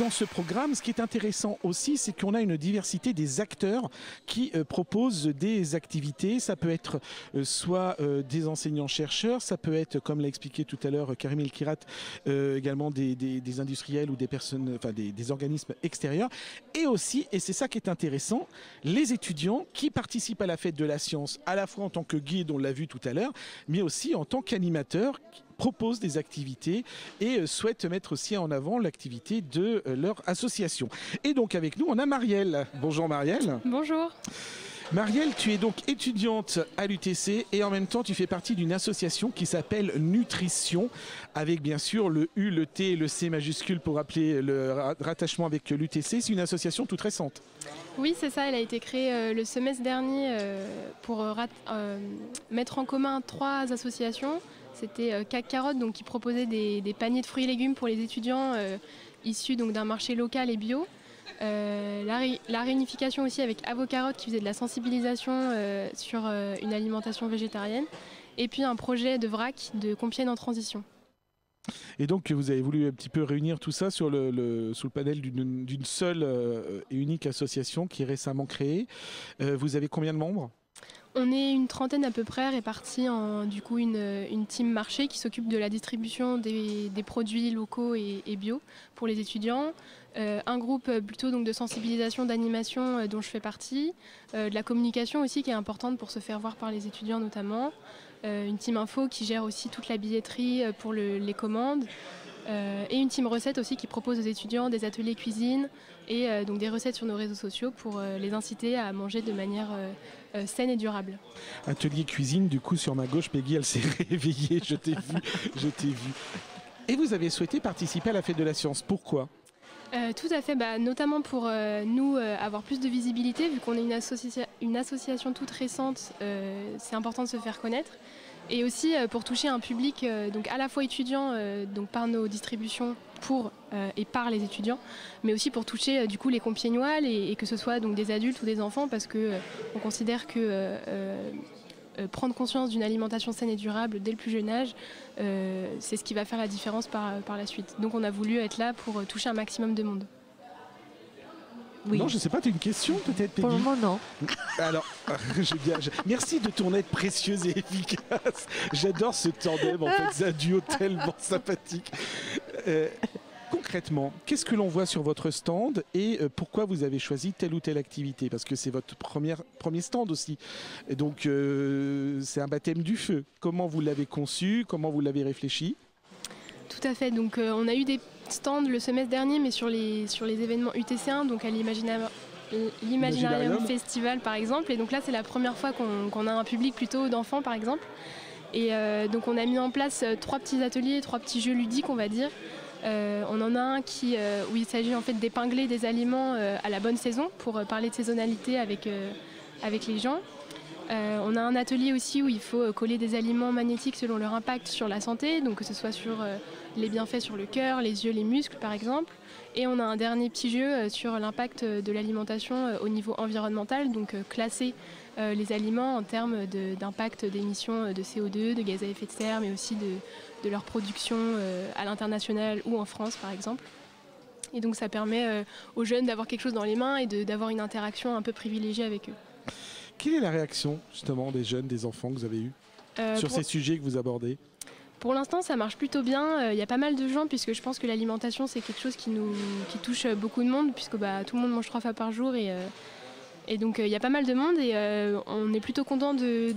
dans ce programme, ce qui est intéressant aussi, c'est qu'on a une diversité des acteurs qui proposent des activités. Ça peut être soit des enseignants-chercheurs, ça peut être, comme l'a expliqué tout à l'heure Karim El Kirat, également des industriels ou des personnes, enfin des organismes extérieurs. Et aussi, et c'est ça qui est intéressant, les étudiants qui participent à la fête de la science, à la fois en tant que guide, on l'a vu tout à l'heure, mais aussi en tant qu'animateurs, proposent des activités et souhaitent mettre aussi en avant l'activité de leur association. Et donc avec nous, on a Marielle. Bonjour Marielle. Bonjour. Marielle, tu es donc étudiante à l'UTC et en même temps tu fais partie d'une association qui s'appelle Nutrition, avec bien sûr le U, le T et le C majuscule pour rappeler le rattachement avec l'UTC. C'est une association toute récente. Oui, c'est ça, elle a été créée le semestre dernier pour mettre en commun 3 associations. C'était CAC Carotte, donc, qui proposait des paniers de fruits et légumes pour les étudiants issus d'un marché local et bio. La réunification aussi avec Avocarotte qui faisait de la sensibilisation sur une alimentation végétarienne. Et puis un projet de vrac de Compiègne en transition. Et donc vous avez voulu un petit peu réunir tout ça sous le panel d'une seule et unique association qui est récemment créée. Vous avez combien de membres ? On est une trentaine à peu près, répartis en une team marché qui s'occupe de la distribution des produits locaux et bio pour les étudiants. Un groupe plutôt de sensibilisation, d'animation dont je fais partie. De la communication aussi qui est importante pour se faire voir par les étudiants notamment. Une team info qui gère aussi toute la billetterie pour les commandes. Et une team recette aussi qui propose aux étudiants des ateliers cuisine et donc des recettes sur nos réseaux sociaux pour les inciter à manger de manière saine et durable. Atelier cuisine, du coup sur ma gauche, Peggy elle s'est réveillée, je t'ai vu. Et vous avez souhaité participer à la fête de la science, pourquoi ? Tout à fait, notamment pour nous avoir plus de visibilité, vu qu'on est une association toute récente, c'est important de se faire connaître. Et aussi pour toucher un public donc à la fois étudiant donc par nos distributions pour et par les étudiants, mais aussi pour toucher du coup les Compiègnois et que ce soit donc des adultes ou des enfants, parce que on considère que prendre conscience d'une alimentation saine et durable dès le plus jeune âge, c'est ce qui va faire la différence par la suite. Donc on a voulu être là pour toucher un maximum de monde. Oui. Non, je ne sais pas, tu as une question peut-être, Peggy ? Pour le moment, non. Alors, merci de ton aide précieuse et efficace. J'adore ce tandem, en fait, c'est un duo tellement sympathique. Concrètement, qu'est-ce que l'on voit sur votre stand et pourquoi vous avez choisi telle ou telle activité ? Parce que c'est votre premier stand aussi. Et donc, c'est un baptême du feu. Comment vous l'avez conçu ? Comment vous l'avez réfléchi ? Tout à fait. Donc, on a eu des stands le semestre dernier, mais sur les événements UTC1, donc à l'Imaginarium Festival par exemple. Et donc là, c'est la première fois qu'on a un public plutôt d'enfants par exemple. Et donc, on a mis en place 3 petits ateliers, 3 petits jeux ludiques, on va dire. On en a un où il s'agit en fait d'épingler des aliments à la bonne saison pour parler de saisonnalité avec les gens. On a un atelier aussi où il faut coller des aliments magnétiques selon leur impact sur la santé, donc que ce soit sur les bienfaits sur le cœur, les yeux, les muscles par exemple. Et on a un dernier petit jeu sur l'impact de l'alimentation au niveau environnemental, donc classer les aliments en termes d'impact d'émissions de CO2, de gaz à effet de serre, mais aussi de leur production à l'international ou en France par exemple. Et donc ça permet aux jeunes d'avoir quelque chose dans les mains et d'avoir une interaction un peu privilégiée avec eux. Quelle est la réaction justement des jeunes, des enfants que vous avez eus sur ces sujets que vous abordez ? Pour l'instant, ça marche plutôt bien. Il y a pas mal de gens, puisque je pense que l'alimentation, c'est quelque chose qui touche beaucoup de monde, puisque tout le monde mange 3 fois par jour. Et donc, il y a pas mal de monde et on est plutôt content du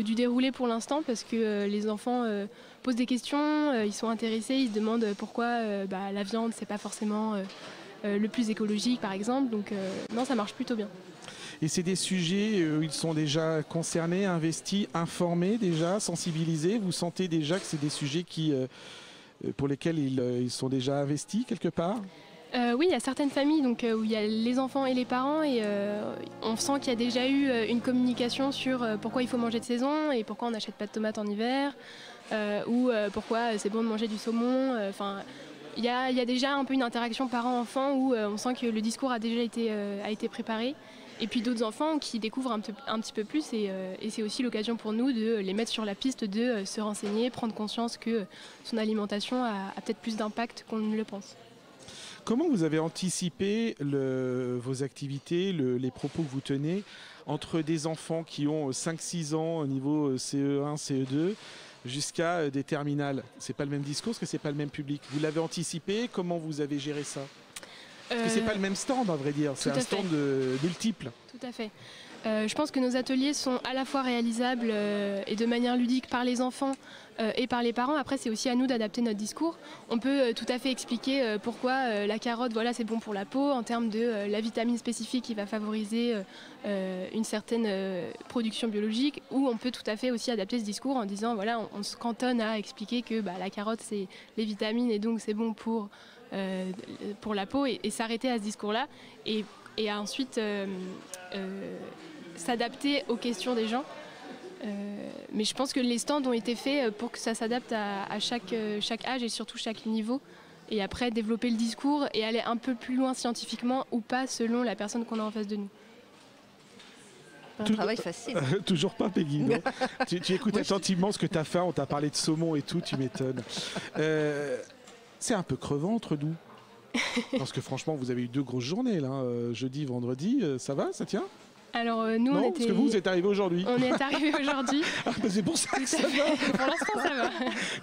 déroulé pour l'instant, parce que les enfants posent des questions, ils sont intéressés, ils se demandent pourquoi la viande, c'est pas forcément le plus écologique, par exemple. Donc, non, ça marche plutôt bien. Et c'est des sujets où ils sont déjà concernés, investis, informés déjà, sensibilisés. Vous sentez déjà que c'est des sujets pour lesquels ils sont déjà investis quelque part ? Oui, il y a certaines familles où il y a les enfants et les parents et on sent qu'il y a déjà eu une communication sur pourquoi il faut manger de saison et pourquoi on n'achète pas de tomates en hiver ou pourquoi c'est bon de manger du saumon. Il y a déjà un peu une interaction parent-enfant où on sent que le discours a déjà été préparé. Et puis d'autres enfants qui découvrent un petit peu plus et c'est aussi l'occasion pour nous de les mettre sur la piste de se renseigner, prendre conscience que son alimentation a peut-être plus d'impact qu'on ne le pense. Comment vous avez anticipé vos activités, les propos que vous tenez entre des enfants qui ont 5-6 ans au niveau CE1, CE2 jusqu'à des terminales? C'est pas le même discours parce que c'est pas le même public. Vous l'avez anticipé? Comment vous avez géré ça? Parce que c'est pas le même stand, à vrai dire. C'est un stand multiple. Tout à fait. Je pense que nos ateliers sont à la fois réalisables et de manière ludique par les enfants et par les parents. Après, c'est aussi à nous d'adapter notre discours. On peut tout à fait expliquer pourquoi la carotte, voilà, c'est bon pour la peau, en termes de la vitamine spécifique qui va favoriser une certaine production biologique. Ou on peut tout à fait aussi adapter ce discours en disant, voilà, on se cantonne à expliquer que la carotte, c'est les vitamines et donc c'est bon pour la peau et s'arrêter à ce discours-là. Et ensuite s'adapter aux questions des gens. Mais je pense que les stands ont été faits pour que ça s'adapte à chaque âge et surtout chaque niveau. Et après, développer le discours et aller un peu plus loin scientifiquement ou pas selon la personne qu'on a en face de nous. Un travail facile. Toujours pas, Peggy. Non. tu écoutes attentivement ce que tu as fait. On t'a parlé de saumon et tout, tu m'étonnes. C'est un peu crevant entre nous. Parce que franchement, vous avez eu 2 grosses journées, là, jeudi, vendredi. Ça va, ça tient? Alors nous, non, parce que vous êtes arrivés aujourd'hui. On est arrivés aujourd'hui. Ah, bah c'est pour ça que ça va. Pour l'instant, ça va.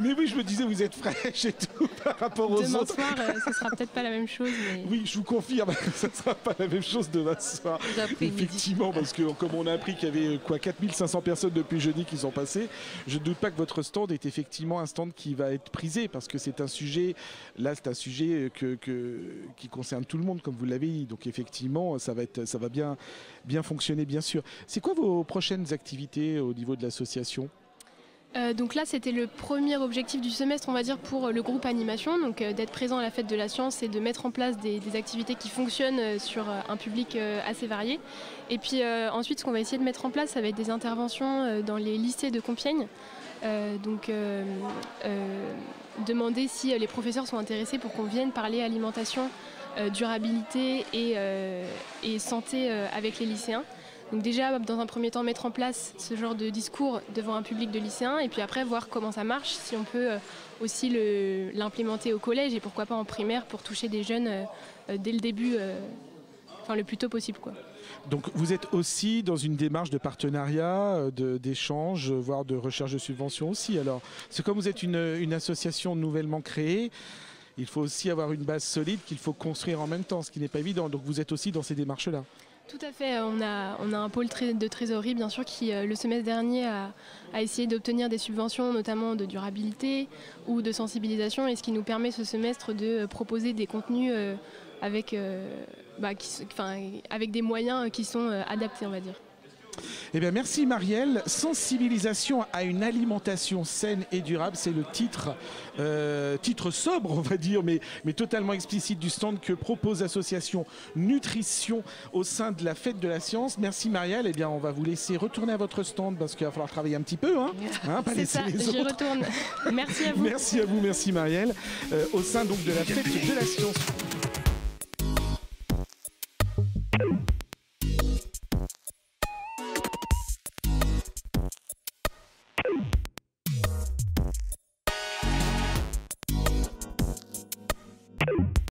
Mais oui, je me disais, vous êtes fraîche et tout par rapport aux demain autres. Demain soir, ce sera peut-être pas la même chose. Mais... Oui, je vous confirme, ça ne sera pas la même chose demain soir. Effectivement, parce que comme on a appris qu'il y avait 4500 personnes depuis jeudi qui sont passées, je ne doute pas que votre stand est effectivement un stand qui va être prisé, parce que c'est un sujet, là c'est un sujet qui concerne tout le monde, comme vous l'avez dit. Donc effectivement, ça va bien fonctionner, bien sûr. C'est quoi vos prochaines activités au niveau de l'association ? Donc là, c'était le premier objectif du semestre, on va dire, pour le groupe animation, donc d'être présent à la fête de la science et de mettre en place des activités qui fonctionnent sur un public assez varié. Et puis ensuite, ce qu'on va essayer de mettre en place, ça va être des interventions dans les lycées de Compiègne. Demander si les professeurs sont intéressés pour qu'on vienne parler alimentation, durabilité et santé avec les lycéens. Donc déjà, dans un premier temps, mettre en place ce genre de discours devant un public de lycéens et puis après voir comment ça marche, si on peut aussi l'implémenter au collège et pourquoi pas en primaire pour toucher des jeunes dès le début, le plus tôt possible, quoi. Donc vous êtes aussi dans une démarche de partenariat, d'échange, voire de recherche de subventions aussi. Alors, c'est comme vous êtes une association nouvellement créée, il faut aussi avoir une base solide qu'il faut construire en même temps, ce qui n'est pas évident. Donc vous êtes aussi dans ces démarches-là. Tout à fait. On a un pôle de trésorerie, bien sûr, qui, le semestre dernier, a essayé d'obtenir des subventions, notamment de durabilité ou de sensibilisation, et ce qui nous permet ce semestre de proposer des contenus avec des moyens qui sont adaptés, on va dire. Eh bien, merci Marielle. Sensibilisation à une alimentation saine et durable, c'est le titre sobre, on va dire, mais totalement explicite du stand que propose l'association Nutrition au sein de la Fête de la Science. Merci Marielle. Eh bien, on va vous laisser retourner à votre stand parce qu'il va falloir travailler un petit peu, pas laisser les autres. J'y retourne. Merci à vous. Merci à vous, merci Marielle. Au sein donc de la Fête de la Science.